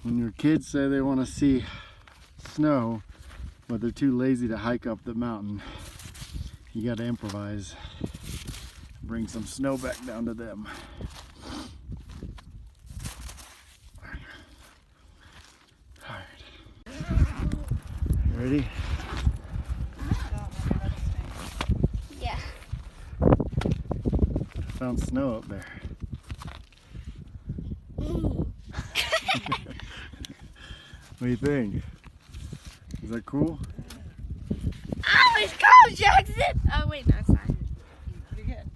When your kids say they want to see snow, but they're too lazy to hike up the mountain, you got to improvise. Bring some snow back down to them. All right. Ready? Yeah. Found snow up there. What do you think? Is that cool? Oh, it's cold, Jackson! Oh, wait, no, it's not. You're good.